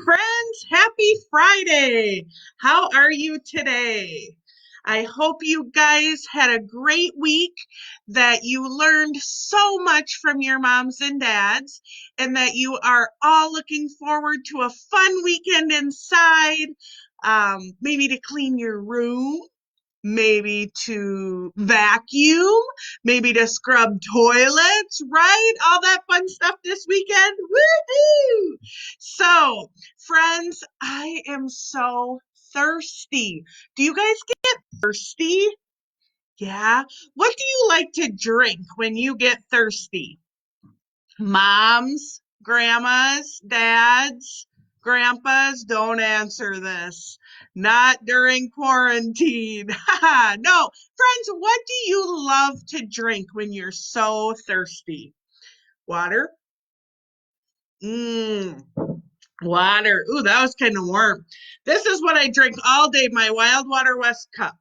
friends. Happy Friday. How are you today? I hope you guys had a great week, that you learned so much from your moms and dads, and that you are all looking forward to a fun weekend inside, maybe to clean your room, maybe to vacuum, maybe to scrub toilets, right? All that fun stuff this weekend. Woohoo! So, friends, I am so thirsty. Do you guys get thirsty? Yeah. What do you like to drink when you get thirsty? Moms, grandmas, dads, grandpas, don't answer this. Not during quarantine. No. Friends, what do you love to drink when you're so thirsty? Water? Mmm, water. Ooh, that was kind of warm. This is what I drink all day, my Wild Water West cup.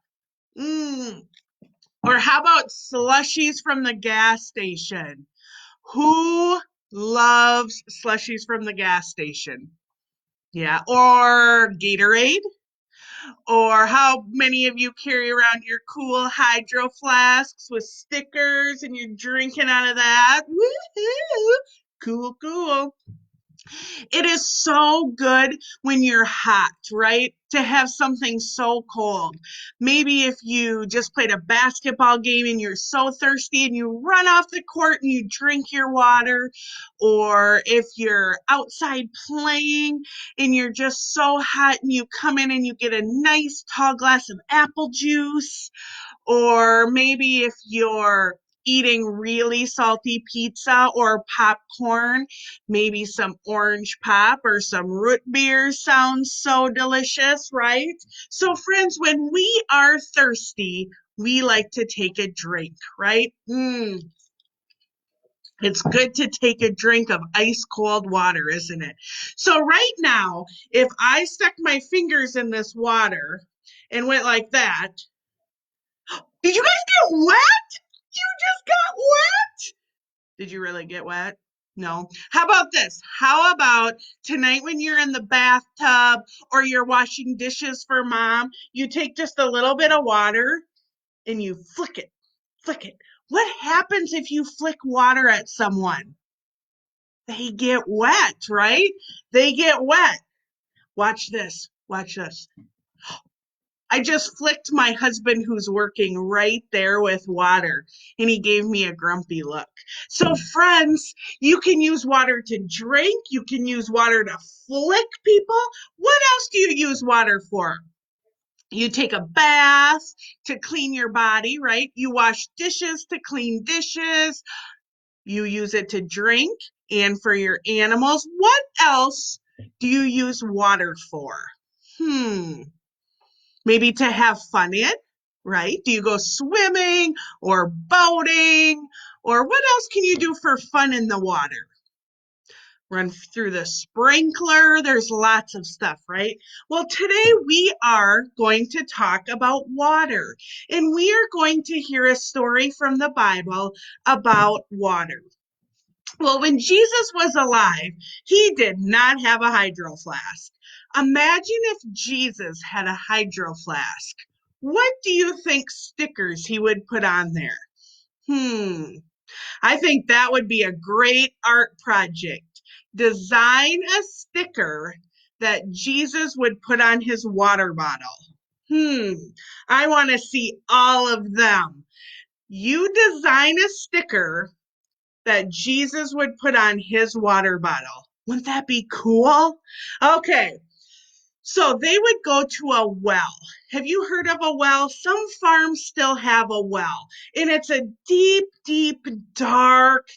Mmm. Or how about slushies from the gas station? Who loves slushies from the gas station? Yeah, or Gatorade? Or how many of you carry around your cool hydro flasks with stickers and you're drinking out of that? Woohoo! Cool, cool. It is so good when you're hot, right? To have something so cold. Maybe if you just played a basketball game and you're so thirsty and you run off the court and you drink your water, or if you're outside playing and you're just so hot and you come in and you get a nice tall glass of apple juice, or maybe if you're eating really salty pizza or popcorn, maybe some orange pop or some root beer sounds so delicious, right? So, friends, when we are thirsty, we like to take a drink, right? It's good to take a drink of ice cold water, isn't it? So, right now, if I stuck my fingers in this water and went like that, did you guys get wet? You just got wet? Did you really get wet? No. How about this? How about tonight when you're in the bathtub or you're washing dishes for mom, you take just a little bit of water and you flick it, flick it. What happens if you flick water at someone? They get wet, right? They get wet. Watch this. Watch this. I just flicked my husband who's working right there with water, and he gave me a grumpy look. So, friends, you can use water to drink, you can use water to flick people. What else do you use water for? You take a bath to clean your body, right? You wash dishes to clean dishes. You use it to drink and for your animals. What else do you use water for? Maybe to have fun in, right? Do you go swimming or boating? Or what else can you do for fun in the water? Run through the sprinkler. There's lots of stuff, right? Well, today we are going to talk about water, and we are going to hear a story from the Bible about water. Well, when Jesus was alive, he did not have a hydro flask. Imagine if Jesus had a hydro flask. What do you think stickers he would put on there? I think that would be a great art project. Design a sticker that Jesus would put on his water bottle. I want to see all of them. You design a sticker that Jesus would put on his water bottle. Wouldn't that be cool? Okay, so they would go to a well. Have you heard of a well? Some farms still have a well, and it's a deep, deep, dark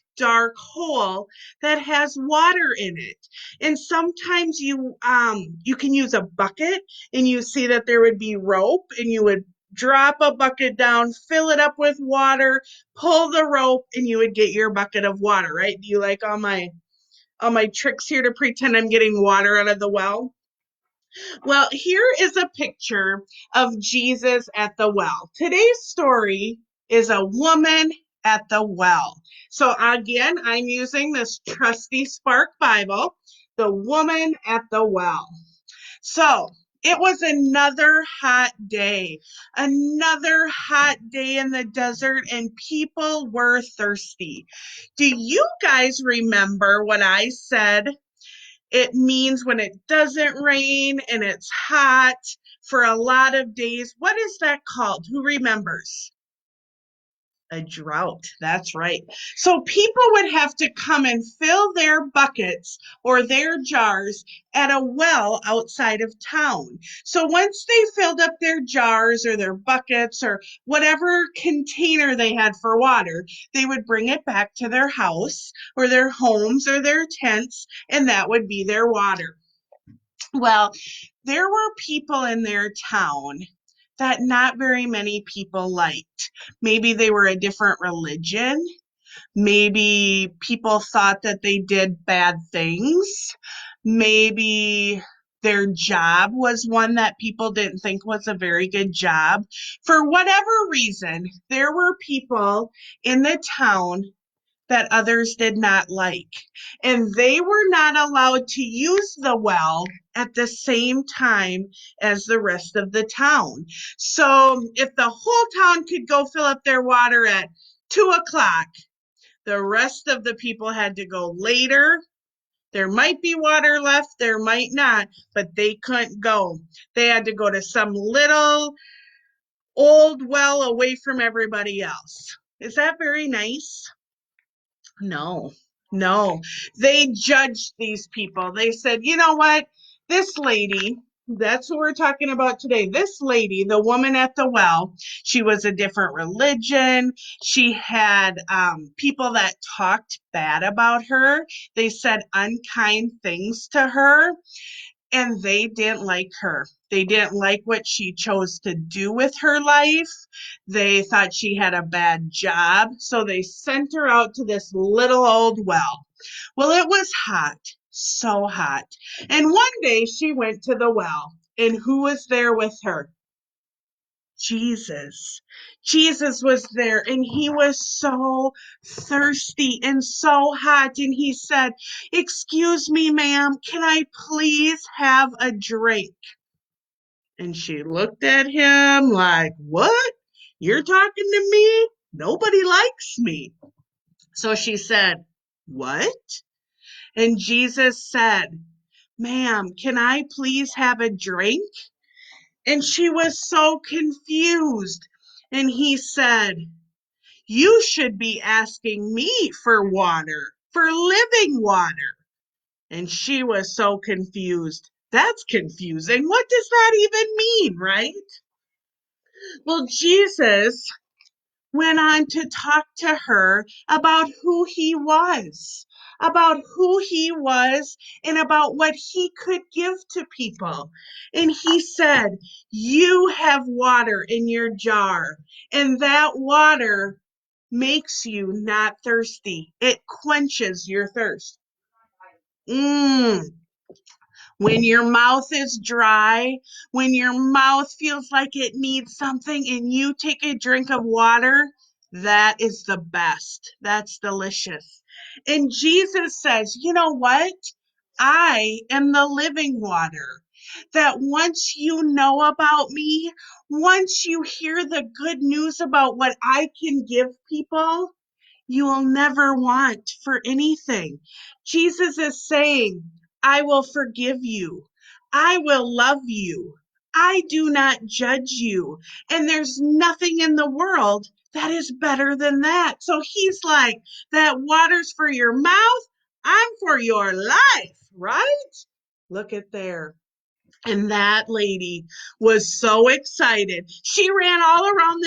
hole that has water in it. And sometimes you can use a bucket, and you see that there would be rope, and you would drop a bucket down, fill it up with water, pull the rope, and you would get your bucket of water, right? Do you like all my tricks here to pretend I'm getting water out of the well? Well, here is a picture of Jesus at the well. Today's story is a woman at the well. So again, I'm using this trusty Spark Bible. the woman at the well. So it was another hot day in the desert, and people were thirsty. Do you guys remember what I said? It means when it doesn't rain and it's hot for a lot of days. What is that called? Who remembers? A drought. That's right. So people would have to come and fill their buckets or their jars at a well outside of town. So once they filled up their jars or their buckets or whatever container they had for water, they would bring it back to their house or their homes or their tents, and that would be their water. Well, there were people in their town that not very many people liked. Maybe they were a different religion. Maybe people thought that they did bad things. Maybe their job was one that people didn't think was a very good job. For whatever reason, there were people in the town that others did not like. And they were not allowed to use the well at the same time as the rest of the town. So if the whole town could go fill up their water at 2 o'clock, the rest of the people had to go later. There might be water left, there might not, but they couldn't go. They had to go to some little old well away from everybody else. Is that very nice? No, no. They judged these people. They said, you know what? This lady, that's what we're talking about today. This lady, the woman at the well, she was a different religion. She had people that talked bad about her. They said unkind things to her, and they didn't like her. They didn't like what she chose to do with her life. They thought she had a bad job, so they sent her out to this little old well. Well, it was hot, so hot. And one day she went to the well, and who was there with her? Jesus. Jesus was there, and he was so thirsty and so hot. And he said, "Excuse me, ma'am, can I please have a drink?" And she looked at him like, "What? You're talking to me? Nobody likes me." So she said, "What?" And Jesus said, "Ma'am, can I please have a drink?" And she was so confused. And he said, "You should be asking me for water, for living water." And she was so confused. That's confusing. What does that even mean, right? Well, Jesus went on to talk to her about who he was and about what he could give to people. And he said, "You have water in your jar, and that water makes you not thirsty. It quenches your thirst." Mm. When your mouth is dry, when your mouth feels like it needs something and you take a drink of water, that is the best. That's delicious. And Jesus says, you know what? I am the living water. That once you know about me, once you hear the good news about what I can give people, you will never want for anything. Jesus is saying, I will forgive you. I will love you. I do not judge you. And there's nothing in the world that is better than that. So he's like, that water's for your mouth. I'm for your life, right? Look at there. And that lady was so excited. She ran all around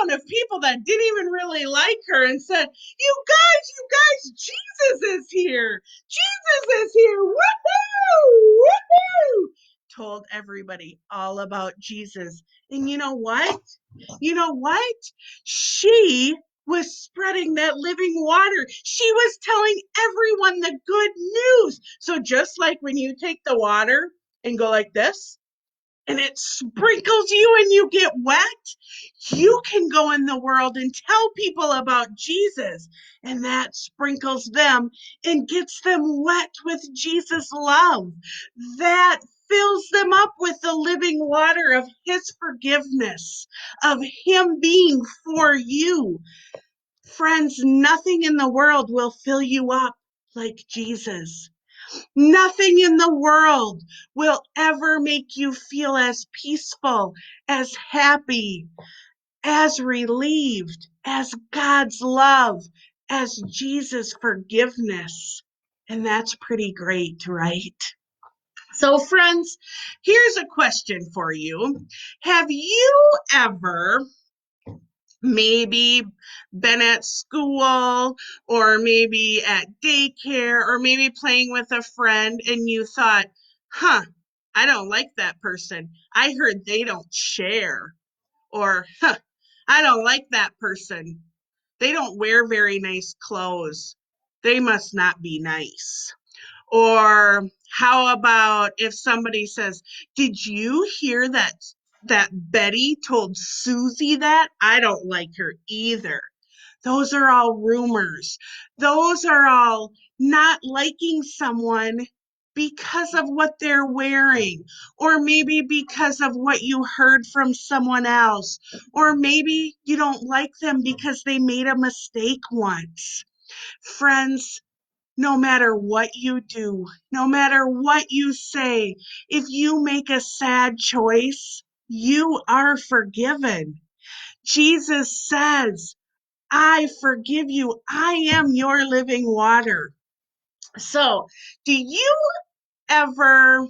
of people that didn't even really like her and said, you guys, Jesus is here. Jesus is here. Woohoo! Woohoo! Told everybody all about Jesus. And you know what? You know what? She was spreading that living water. She was telling everyone the good news. So just like when you take the water and go like this, and it sprinkles you and you get wet, You can go in the world and tell people about Jesus, and that sprinkles them and gets them wet with Jesus' love. That fills them up with the living water of his forgiveness, of him being for you. Friends, nothing in the world will fill you up like Jesus. Nothing in the world will ever make you feel as peaceful, as happy, as relieved, as God's love, as Jesus' forgiveness. And that's pretty great, right? So, friends, here's a question for you. Have you ever maybe been at school or maybe at daycare or maybe playing with a friend and you thought, huh, I don't like that person. I heard they don't share. Or, huh, I don't like that person. They don't wear very nice clothes. They must not be nice. Or how about if somebody says, did you hear that Betty told Susie that? I don't like her either. Those are all rumors. Those are all not liking someone because of what they're wearing, or maybe because of what you heard from someone else, or maybe you don't like them because they made a mistake once. Friends, no matter what you do, no matter what you say, if you make a sad choice, you are forgiven. Jesus says, I forgive you. I am your living water. So, do you ever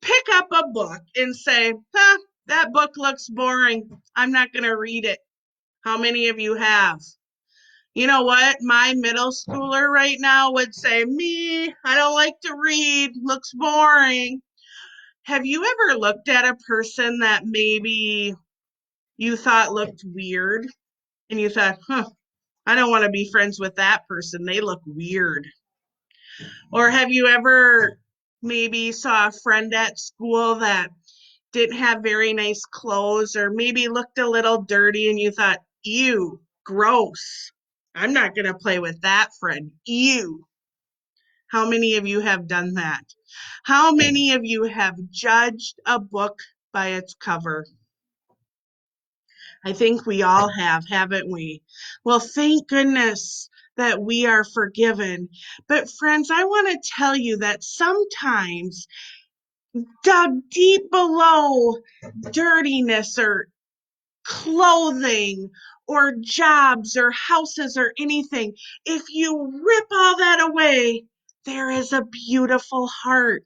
pick up a book and say, huh, that book looks boring. I'm not going to read it? How many of you have? You know what? My middle schooler right now would say, me, I don't like to read, looks boring. Have you ever looked at a person that maybe you thought looked weird and you thought, huh, I don't want to be friends with that person. They look weird. Or have you ever maybe saw a friend at school that didn't have very nice clothes or maybe looked a little dirty and you thought, ew, gross. I'm not going to play with that friend. Ew. How many of you have done that? How many of you have judged a book by its cover? I think we all have, haven't we? Well, thank goodness that we are forgiven. But friends, I want to tell you that sometimes dug deep below dirtiness or clothing or jobs or houses or anything, if you rip all that away, there is a beautiful heart.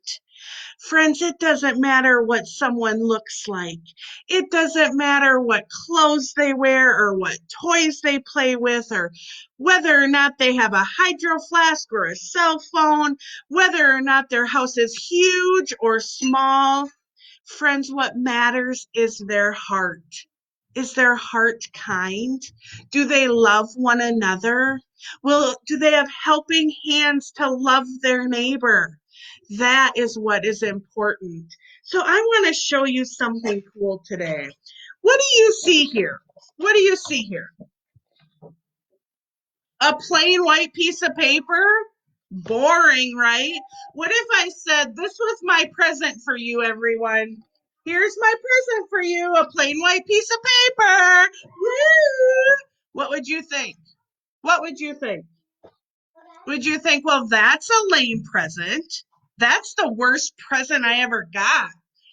Friends, it doesn't matter what someone looks like. It doesn't matter what clothes they wear or what toys they play with or whether or not they have a hydro flask or a cell phone, whether or not their house is huge or small. Friends, what matters is their heart. Is their heart kind? Do they love one another? Do they have helping hands to love their neighbor? That is what is important. So I want to show you something cool today. What do you see here? What do you see here? A plain white piece of paper? Boring, right? What if I said, this was my present for you, everyone? Here's my present for you, a plain white piece of paper. Woo! What would you think? What would you think? Would you think, well, that's a lame present? That's the worst present I ever got.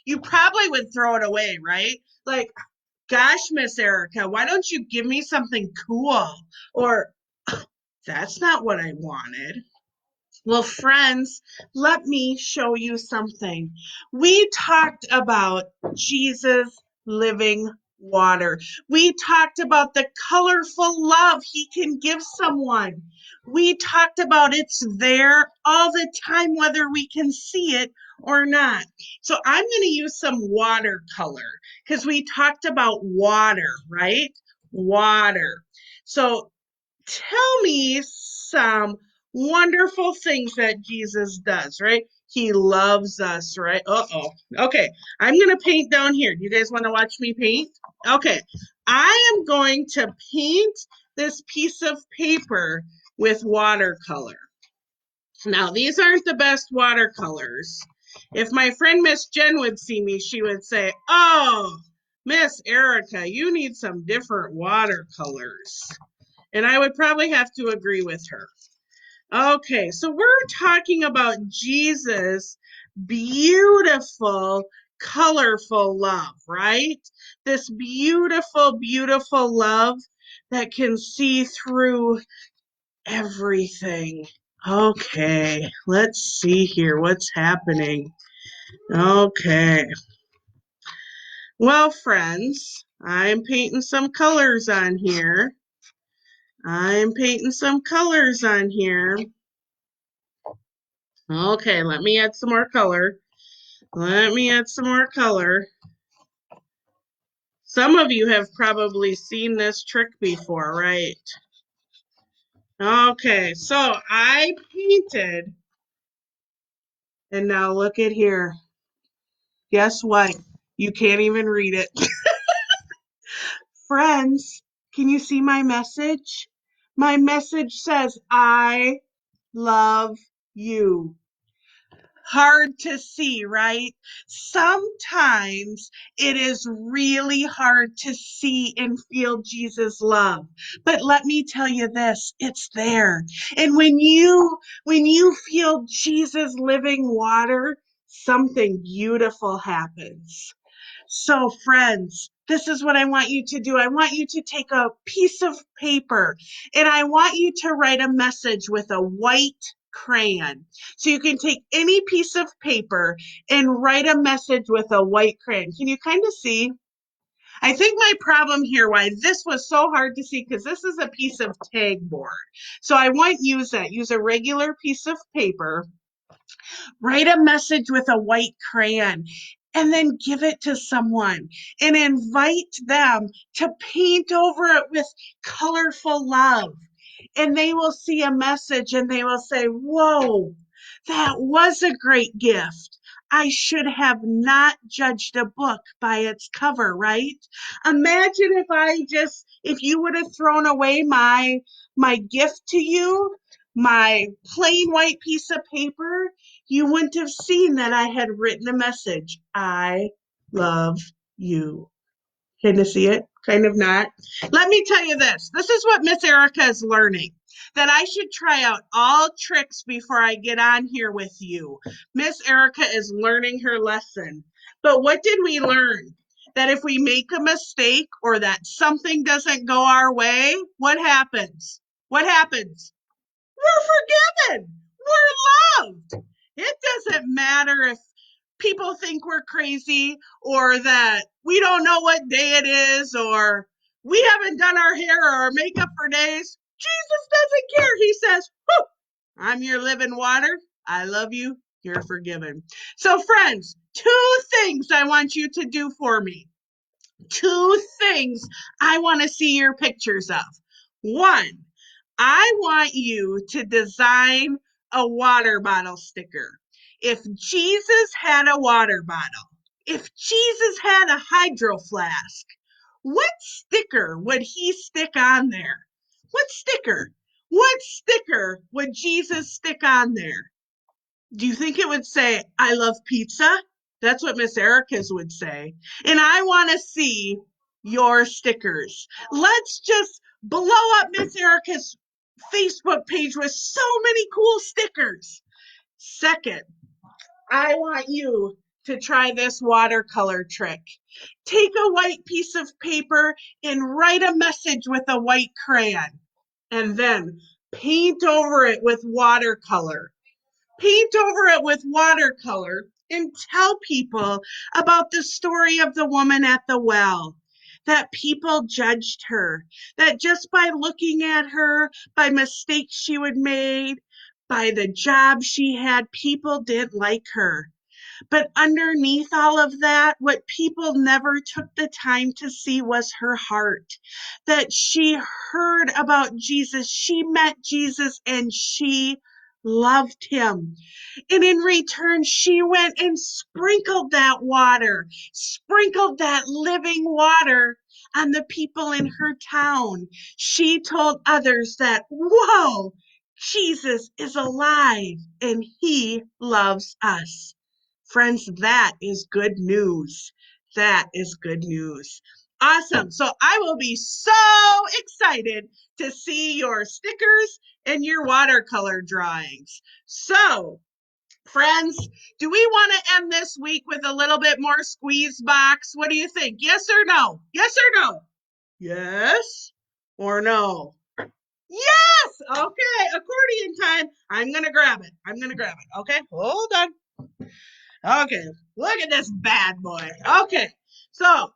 You probably would throw it away, right? Like, gosh, Miss Erica, why don't you give me something cool? Or, that's not what I wanted. Well, friends, let me show you something. We talked about Jesus living water. We talked about the colorful love he can give someone. We talked about it's there all the time, whether we can see it or not. So I'm going to use some watercolor because we talked about water, right? Water. So tell me some wonderful things that Jesus does, right? He loves us, right? Uh-oh. Okay, I'm going to paint down here. Do you guys want to watch me paint? Okay, I am going to paint this piece of paper with watercolor. Now, these aren't the best watercolors. If my friend Miss Jen would see me, she would say, oh, Miss Erica, you need some different watercolors. And I would probably have to agree with her. Okay, so we're talking about Jesus' beautiful, colorful love, right? This beautiful, beautiful love that can see through everything. Okay, let's see here what's happening. Okay. Well, friends, I'm painting some colors on here. I'm painting some colors on here. Okay, let me add some more color. Let me add some more color. Some of you have probably seen this trick before, right? Okay, so I painted, and now look at here. Guess what? You can't even read it. Friends, can you see my message? My message says, I love you. Hard to see, right? Sometimes it is really hard to see and feel Jesus' love. But let me tell you this, it's there. And when you feel Jesus' living water, something beautiful happens. So, friends, this is what I want you to do. I want you to take a piece of paper and I want you to write a message with a white crayon. So you can take any piece of paper and write a message with a white crayon. Can you kind of see? I think my problem here, why this was so hard to see, because this is a piece of tag board. So I won't use that. Use a regular piece of paper. Write a message with a white crayon and then give it to someone and invite them to paint over it with colorful love. And they will see a message and they will say, whoa, that was a great gift. I should have not judged a book by its cover, right? Imagine if you would have thrown away my gift to you, my plain white piece of paper, you wouldn't have seen that I had written a message. I love you. Kind of see it? Kind of not. Let me tell you this. This is what Miss Erica is learning. That I should try out all tricks before I get on here with you. Miss Erica is learning her lesson. But what did we learn? That if we make a mistake or that something doesn't go our way, what happens? What happens? We're forgiven. We're loved. It doesn't matter if people think we're crazy or that we don't know what day it is or we haven't done our hair or our makeup for days. Jesus doesn't care. He says, whew, I'm your living water. I love you. You're forgiven. So, friends, 2 things I want you to do for me. 2 things I want to see your pictures of. One, I want you to design a water bottle sticker. If Jesus had a water bottle, if Jesus had a hydro flask, what sticker would he stick on there? What sticker? What sticker would Jesus stick on there? Do you think it would say, I love pizza? That's what Miss Erica's would say. And I want to see your stickers. Let's just blow up Miss Erica's Facebook page with so many cool stickers. Second, I want you to try this watercolor trick. Take a white piece of paper and write a message with a white crayon, and then paint over it with watercolor. Paint over it with watercolor and tell people about the story of the woman at the well, that people judged her, that just by looking at her, by mistakes she would made, by the job she had, people didn't like her. But underneath all of that, what people never took the time to see was her heart. That she heard about Jesus, she met Jesus, and she loved him. And in return, she went and sprinkled that living water on the people in her town. She told others that, whoa, Jesus is alive and he loves us. Friends, that is good news. That is good news. Awesome. So I will be so excited to see your stickers and your watercolor drawings. So, friends, do we want to end this week with a little bit more squeeze box? What do you think? Yes or no? Yes or no? Yes or no? Yes. Okay. Accordion time. I'm going to grab it. Okay. Hold on. Okay. Look at this bad boy. Okay. So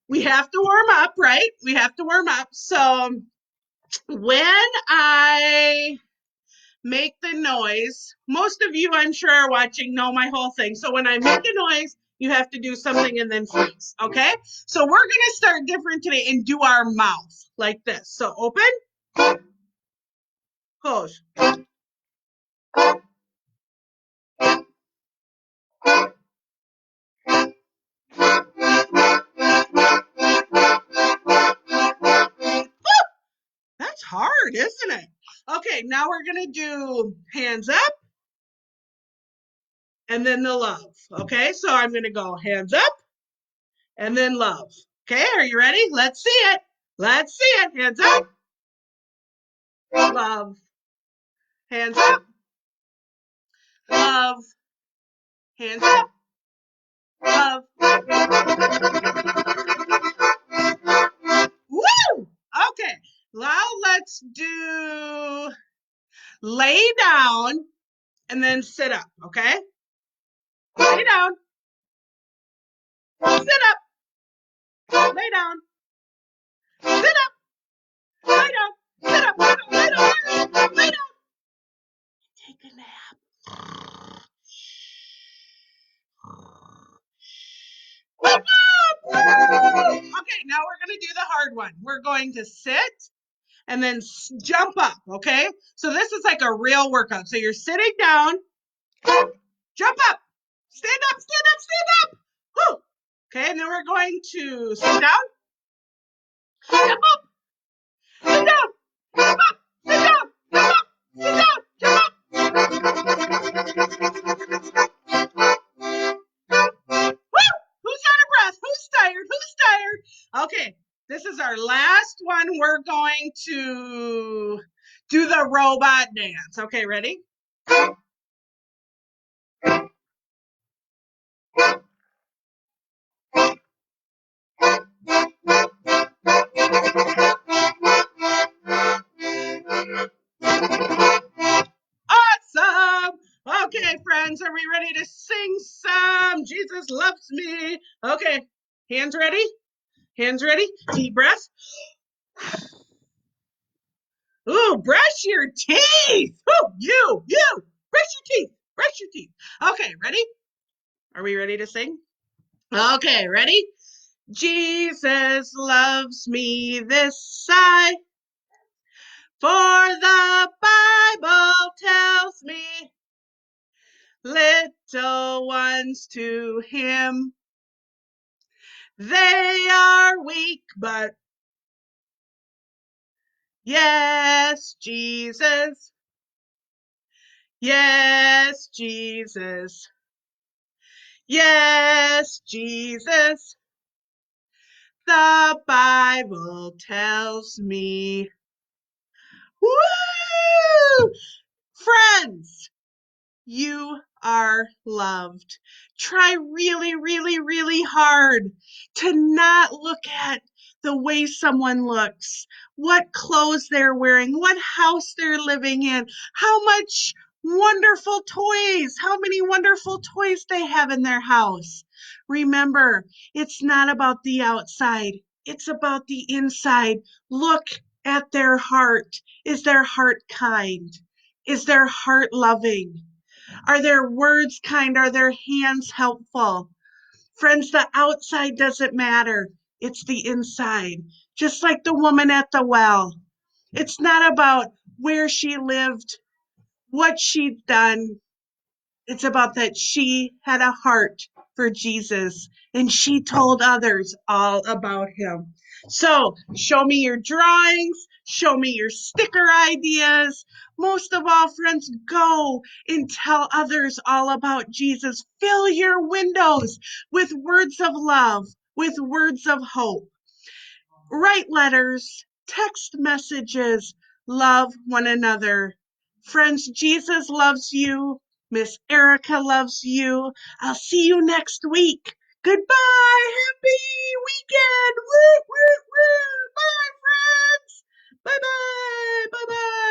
we have to warm up, right? We have to warm up. So when I make the noise, most of you I'm sure are watching know my whole thing. So when I make a noise, you have to do something and then freeze. Okay. So we're going to start different today and do our mouth like this. So open, close. That's hard, isn't it? Okay, now we're going to do hands up and then the love. Okay, so I'm going to go hands up and then love. Okay, are you ready? Let's see it. Let's see it. Hands up, love. Hands up, love. Hands up, love. Woo! Okay, now let's do lay down and then sit up. Okay, lay down, sit up, lay down, sit up, lay down, sit up, lay down, lay down. Take a nap. Wake up! Okay, now we're going to do the hard one. We're going to sit and then jump up, okay? So this is like a real workout. So you're sitting down, jump up, stand up, stand up, stand up. Woo! Okay, and then we're going to sit down, jump up, sit down, jump up, sit down, jump up, sit down, jump up. Woo! Who's out of breath? Who's tired? Who's tired? Okay, this is our last one. We're going to do the robot dance. Okay, ready? Awesome. Okay, friends, are we ready to sing some Jesus Loves Me? Okay, hands ready? Hands ready? Deep breath. Ooh, brush your teeth. Ooh, you, brush your teeth, brush your teeth. Okay, ready? Are we ready to sing? Okay, ready? Jesus loves me, this I, for the Bible tells me, little ones to him, they are weak, but yes, Jesus, yes, Jesus, yes, Jesus, the Bible tells me. Woo! Friends, you are loved. Try really, really, really hard to not look at the way someone looks, what clothes they're wearing, what house they're living in, how much wonderful toys, how many wonderful toys they have in their house. Remember, it's not about the outside, it's about the inside. Look at their heart. Is their heart kind? Is their heart loving? Are their words kind? Are their hands helpful? Friends, the outside doesn't matter. It's the inside. Just like the woman at the well. It's not about where she lived, what she'd done. It's about that she had a heart for Jesus and she told others all about him. So show me your drawings, show me your sticker ideas. Most of all, friends, go and tell others all about Jesus. Fill your windows with words of love, with words of hope. Write letters, text messages, love one another. Friends, Jesus loves you. Miss Erica loves you. I'll see you next week. Goodbye. Happy weekend. Woo, woo, woo. Bye, friends. Bye bye. Bye bye.